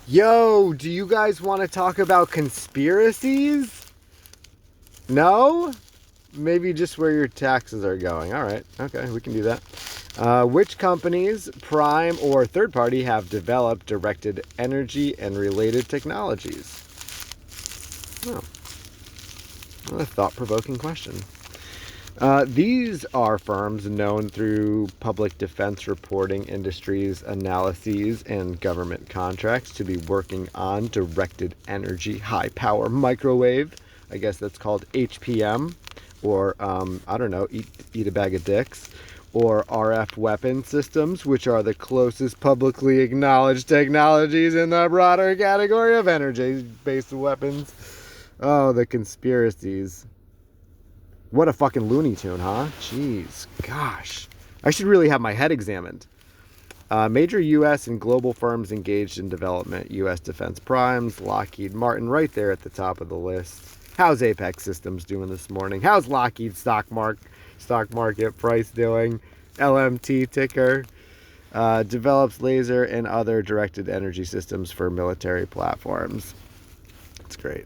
Yo, do you guys want to talk about conspiracies? No? Maybe just where your taxes are going. All right. Okay, we can do that. Which companies, prime or third party, have developed directed energy and related technologies? Oh, what a thought provoking question. These are firms known through public defense reporting, industries, analyses, and government contracts to be working on directed energy high power microwave. I guess that's called HPM, or I don't know, eat a bag of dicks, or RF weapon systems, which are the closest publicly acknowledged technologies in the broader category of energy based weapons. Oh, the conspiracies. What a fucking Looney Tune, huh? Jeez, gosh. I should really have my head examined. Major U.S. and global firms engaged in development. U.S. defense primes, Lockheed Martin, right there at the top of the list. How's Apex Systems doing this morning? How's Lockheed stock market price doing? LMT ticker. Develops laser and other directed energy systems for military platforms. It's great.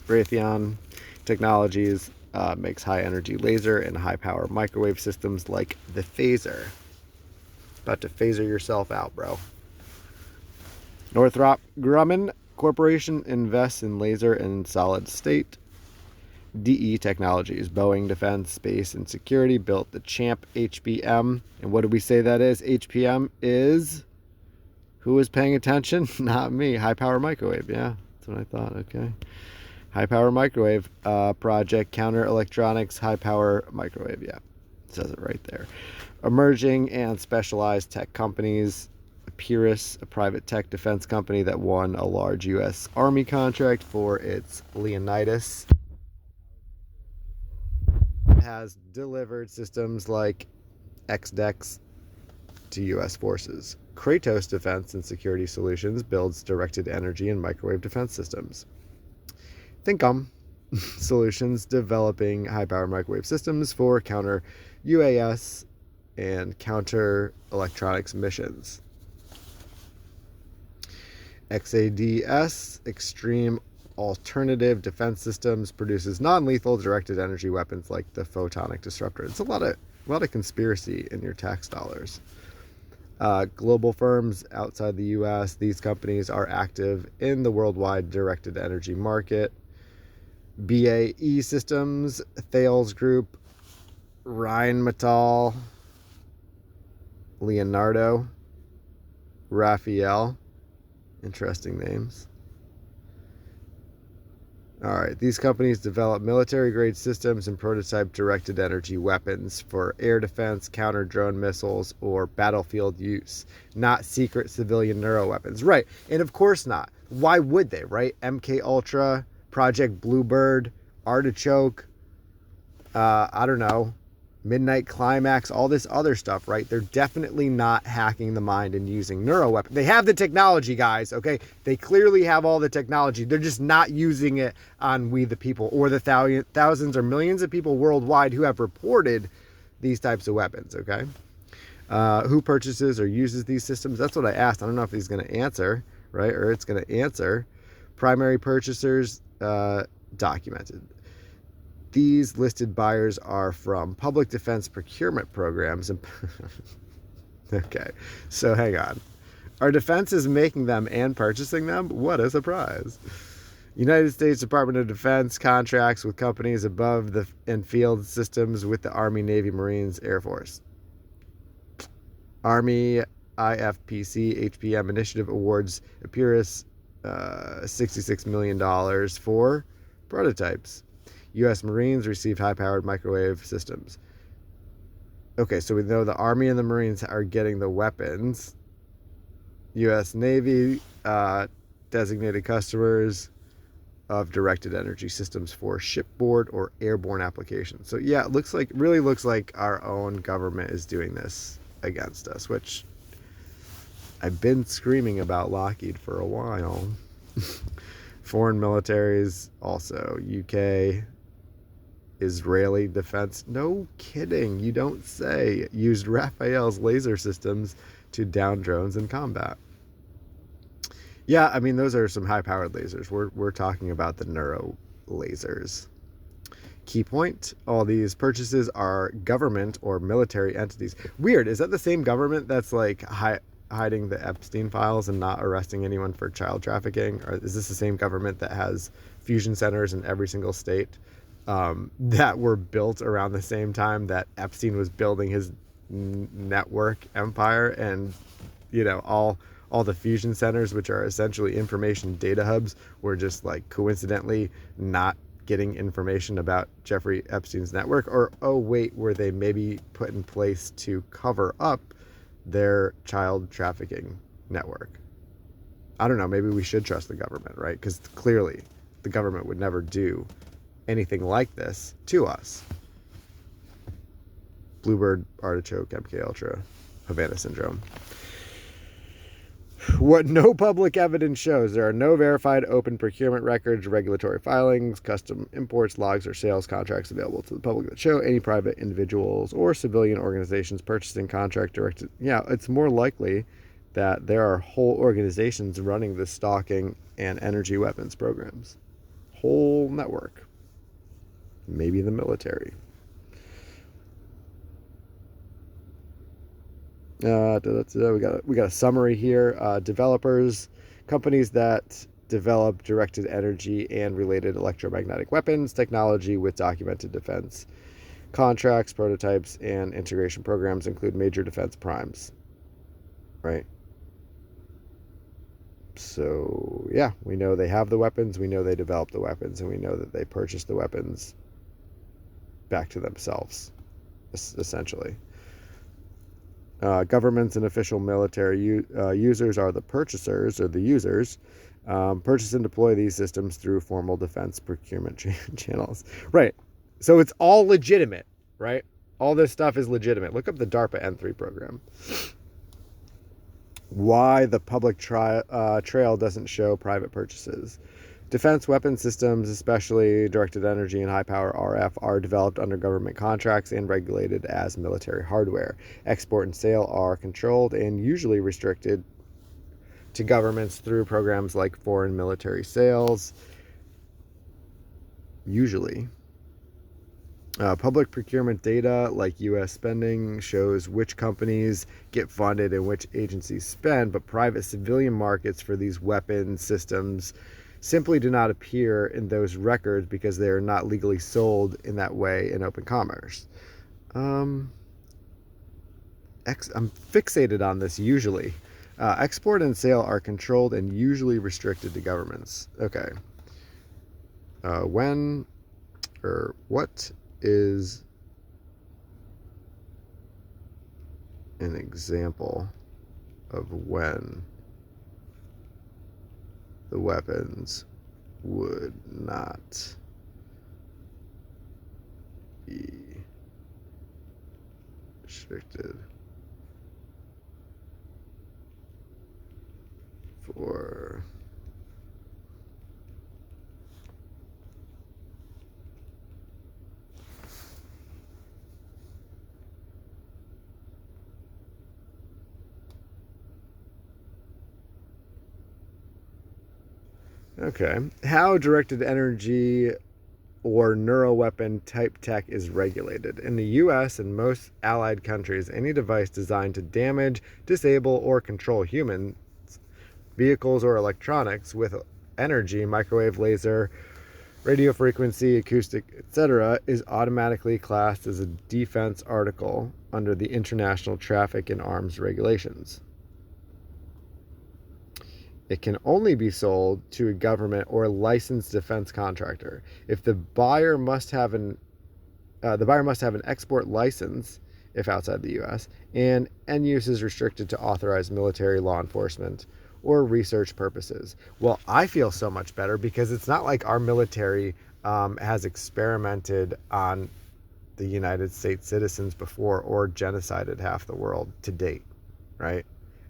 Raytheon Technologies makes high energy laser and high power microwave systems like the phaser. About to phaser yourself out, bro. Northrop Grumman Corporation invests in laser and solid state. DE Technologies, Boeing Defense, Space, and Security built the Champ HPM. And what did we say that is? HPM is... Who is paying attention? Not me. High power microwave. Yeah, that's what I thought. Okay. High power microwave project, counter electronics, high power microwave. Yeah, it says it right there. Emerging and specialized tech companies. Pyrrhus, a private tech defense company that won a large U.S. Army contract for its Leonidas, has delivered systems like XDEX to U.S. forces. Kratos Defense and Security Solutions builds directed energy and microwave defense systems. Thinkom Solutions developing high-power microwave systems for counter UAS and counter electronics missions. XADS Extreme Alternative Defense Systems produces non-lethal directed energy weapons like the photonic disruptor. It's a lot of conspiracy in your tax dollars. Global firms outside the U.S. These companies are active in the worldwide directed energy market. BAE Systems, Thales Group, Rheinmetall, Leonardo, Raphael. Interesting names. All right, these companies develop military-grade systems and prototype directed energy weapons for air defense, counter-drone missiles, or battlefield use, not secret civilian neuroweapons. Right, and of course not. Why would they, right? MK Ultra, Project Bluebird, Artichoke, I don't know, Midnight Climax, all this other stuff, right? They're definitely not hacking the mind and using neuroweapons. They have the technology, guys, okay? They clearly have all the technology. They're just not using it on we the people or the thousands or millions of people worldwide who have reported these types of weapons, okay? Who purchases or uses these systems? That's what I asked. I don't know if he's going to answer, right? Or it's going to answer. Primary purchasers documented. These listed buyers are from public defense procurement programs. And okay, so hang on. Our defense is making them and purchasing them? What a surprise. United States Department of Defense contracts with companies above the and field systems with the Army, Navy, Marines, Air Force. Army IFPC HPM initiative awards Epirus $66 million for prototypes. U.S. Marines received high-powered microwave systems. Okay, so we know the Army and the Marines are getting the weapons. U.S. Navy designated customers of directed energy systems for shipboard or airborne applications. So yeah, it really looks like our own government is doing this against us, which I've been screaming about Lockheed for a while. Foreign militaries also, UK, Israeli defense, no kidding, you don't say, used Raphael's laser systems to down drones in combat. Yeah, I mean, those are some high-powered lasers. We're talking about the neuro lasers. Key point, all these purchases are government or military entities. Weird, is that the same government that's like hiding the Epstein files and not arresting anyone for child trafficking? Or is this the same government that has fusion centers in every single state that were built around the same time that Epstein was building his network empire? And, you know, all the fusion centers, which are essentially information data hubs, were just like coincidentally not getting information about Jeffrey Epstein's network? Or, oh wait, were they maybe put in place to cover up their child trafficking network? I don't know, maybe we should trust the government, right? Because clearly the government would never do anything like this to us. Bluebird, artichoke, MK Ultra, Havana syndrome. What no public evidence shows, there are no verified open procurement records, regulatory filings, custom imports, logs, or sales contracts available to the public that show any private individuals or civilian organizations purchasing contract directed. Yeah, it's more likely that there are whole organizations running the stalking and energy weapons programs. Whole network. Maybe the military. We got a summary here. Developers, companies that develop directed energy and related electromagnetic weapons technology with documented defense contracts, prototypes, and integration programs include major defense primes. Right? So, yeah, we know they have the weapons, we know they develop the weapons, and we know that they purchase the weapons back to themselves, essentially. Governments and official military users are the purchasers or the users. Purchase and deploy these systems through formal defense procurement channels. Right. So it's all legitimate, right? All this stuff is legitimate. Look up the DARPA N3 program. Why the public trail doesn't show private purchases. Defense weapon systems, especially directed energy and high power RF, are developed under government contracts and regulated as military hardware. Export and sale are controlled and usually restricted to governments through programs like foreign military sales. Usually. Public procurement data like U.S. spending shows which companies get funded and which agencies spend, but private civilian markets for these weapon systems simply do not appear in those records because they are not legally sold in that way in open commerce. I'm fixated on this usually. Export and sale are controlled and usually restricted to governments. Okay. What is an example of when the weapons would not be restricted for Okay. How directed energy or neuroweapon type tech is regulated. In the US and most allied countries, any device designed to damage, disable, or control humans, vehicles, or electronics with energy, microwave, laser, radio frequency, acoustic, etc., is automatically classed as a defense article under the International Traffic in Arms Regulations. It can only be sold to a government or a licensed defense contractor. If the buyer must have an export license, if outside the U.S., and end use is restricted to authorized military, law enforcement, or research purposes. Well, I feel so much better because it's not like our military has experimented on the United States citizens before or genocided half the world to date, right?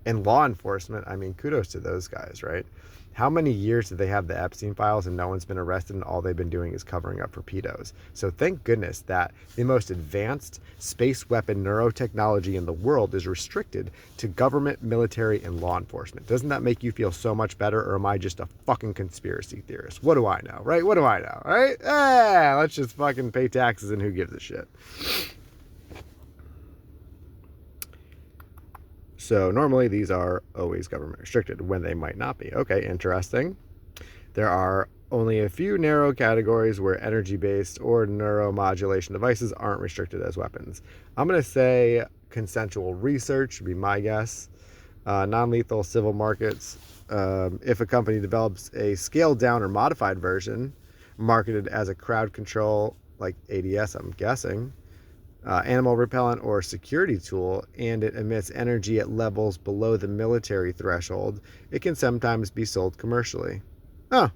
And law enforcement, I mean, kudos to those guys, right? How many years did they have the Epstein files and no one's been arrested and all they've been doing is covering up for pedos? So thank goodness that the most advanced space weapon neurotechnology in the world is restricted to government, military, and law enforcement. Doesn't that make you feel so much better, or am I just a fucking conspiracy theorist? What do I know, right? What do I know, right? Let's just fucking pay taxes and who gives a shit? So normally these are always government restricted when they might not be. Okay, interesting. There are only a few narrow categories where energy-based or neuromodulation devices aren't restricted as weapons. I'm going to say consensual research would be my guess. Non-lethal civil markets. If a company develops a scaled down or modified version marketed as a crowd control, like ADS, I'm guessing, animal repellent or security tool, and it emits energy at levels below the military threshold, it can sometimes be sold commercially. Oh.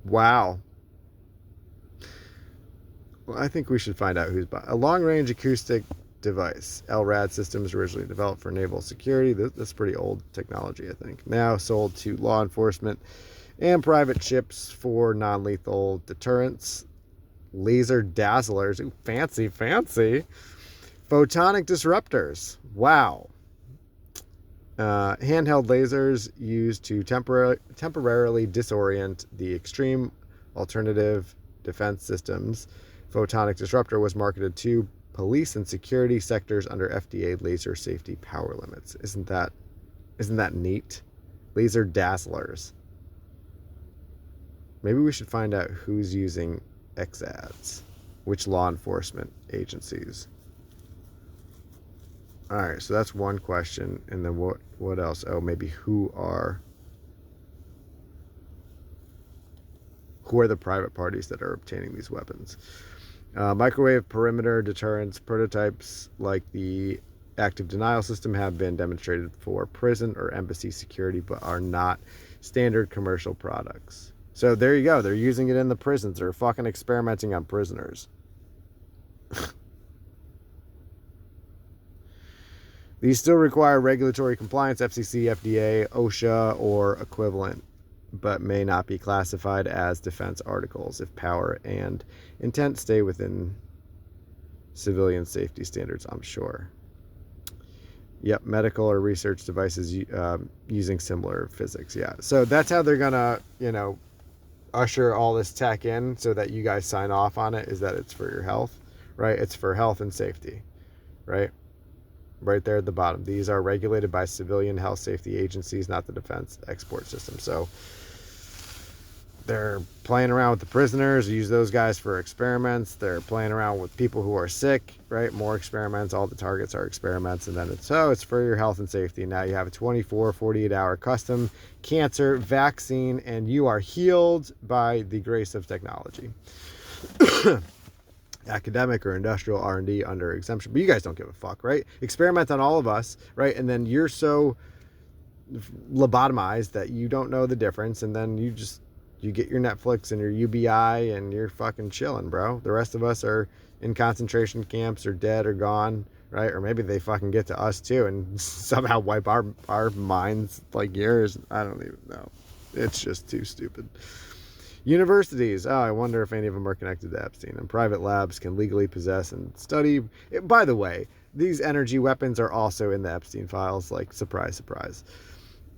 Wow. Well, I think we should find out who's buying. A long-range acoustic device. LRAD systems originally developed for naval security. That's pretty old technology, I think. Now sold to law enforcement and private ships for non-lethal deterrence. Laser dazzlers. Ooh, fancy, fancy. Photonic disruptors. Wow. Handheld lasers used to temporarily disorient the extreme alternative defense systems. Photonic disruptor was marketed to police and security sectors under FDA laser safety power limits. Isn't that neat? Laser dazzlers. Maybe we should find out who's using XADs, which law enforcement agencies. All right, so that's one question. And then what else? Oh, maybe who are the private parties that are obtaining these weapons? Microwave perimeter deterrence prototypes like the active denial system have been demonstrated for prison or embassy security, but are not standard commercial products. So there you go. They're using it in the prisons. They're fucking experimenting on prisoners. These still require regulatory compliance, FCC, FDA, OSHA, or equivalent, but may not be classified as defense articles if power and intent stay within civilian safety standards, I'm sure. Yep, medical or research devices using similar physics, yeah. So that's how they're gonna, usher all this tech in so that you guys sign off on it, is that it's for your health, right? It's for health and safety, right? Right there at the bottom. These are regulated by civilian health safety agencies, not the defense export system. So they're playing around with the prisoners, use those guys for experiments. They're playing around with people who are sick, right? More experiments. All the targets are experiments. And then it's for your health and safety. Now you have a 24, 48-hour custom cancer vaccine, and you are healed by the grace of technology. Academic or industrial R&D under exemption, but you guys don't give a fuck, right? Experiment on all of us, right? And then you're so lobotomized that you don't know the difference, and then you get your Netflix and your UBI and you're fucking chilling, bro. The rest of us are in concentration camps or dead or gone, right? Or maybe they fucking get to us too and somehow wipe our minds like yours. I don't even know. It's just too stupid. Universities. Oh, I wonder if any of them are connected to Epstein. And private labs can legally possess and study. By the way, these energy weapons are also in the Epstein files. Like, surprise, surprise.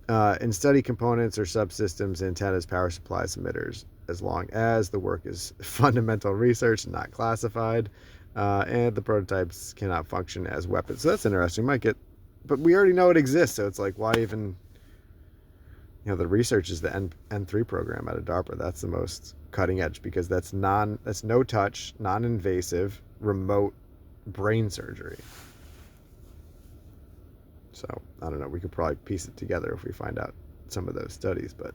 And study components or subsystems, antennas, power supplies, emitters, as long as the work is fundamental research, not classified. And the prototypes cannot function as weapons. So that's interesting. But we already know it exists. So it's like, why even... the research is the N3 program out of DARPA. That's the most cutting edge because that's no touch, non-invasive, remote brain surgery. So I don't know. We could probably piece it together if we find out some of those studies, but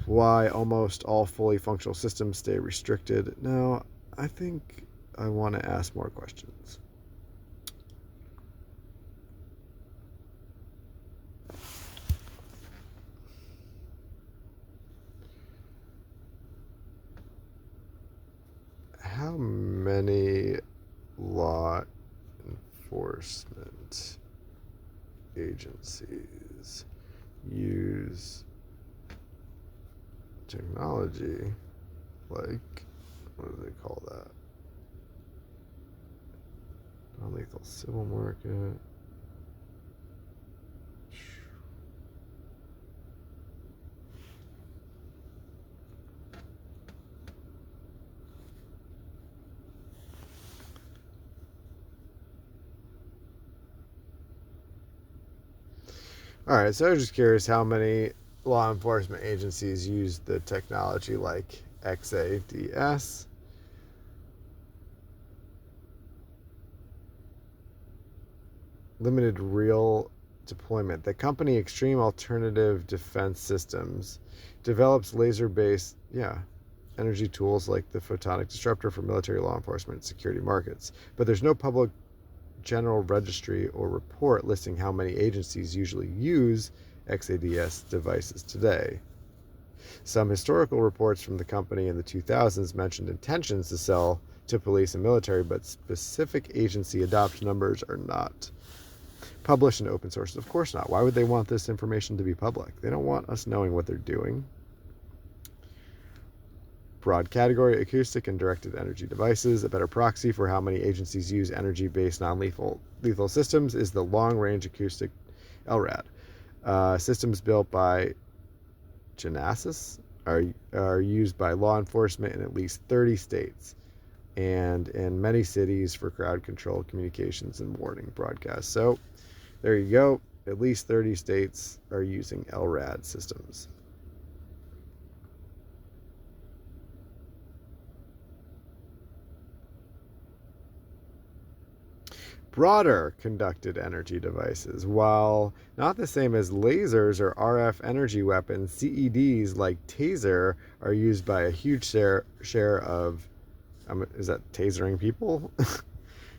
why almost all fully functional systems stay restricted? No, I think I want to ask more questions. How many law enforcement agencies use technology like, what do they call that? Non-lethal civil market. All right, so I was just curious how many law enforcement agencies use the technology like XADS. Limited real deployment. The company Extreme Alternative Defense Systems develops laser-based, energy tools like the photonic disruptor for military, law enforcement, and security markets. But there's no public general registry or report listing how many agencies usually use XADS devices today. Some historical reports from the company in the 2000s mentioned intentions to sell to police and military, but specific agency adoption numbers are not published in open source. Of course not. Why would they want this information to be public? They don't want us knowing what they're doing. Broad category: acoustic and directed energy devices. A better proxy for how many agencies use energy-based non-lethal systems is the long-range acoustic LRAD. Systems built by Genesis are used by law enforcement in at least 30 states and in many cities for crowd-controlled communications and warning broadcasts. So there you go. At least 30 states are using LRAD systems. Broader conducted energy devices. While not the same as lasers or RF energy weapons, CEDs like taser are used by a huge share of, is that tasering people?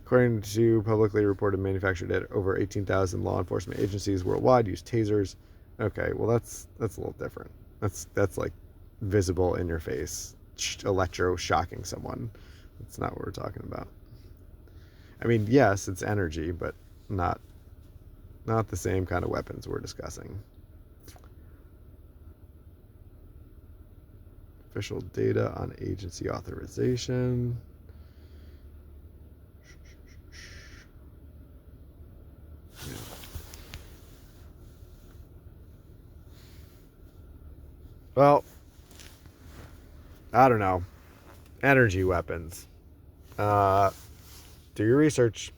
According to publicly reported manufactured data, over 18,000 law enforcement agencies worldwide use tasers. Okay, well that's a little different. That's like visible in your face, electro-shocking someone. That's not what we're talking about. I mean, yes, it's energy, but not the same kind of weapons we're discussing. Official data on agency authorization. Yeah. Well, I don't know. Energy weapons. Do your research.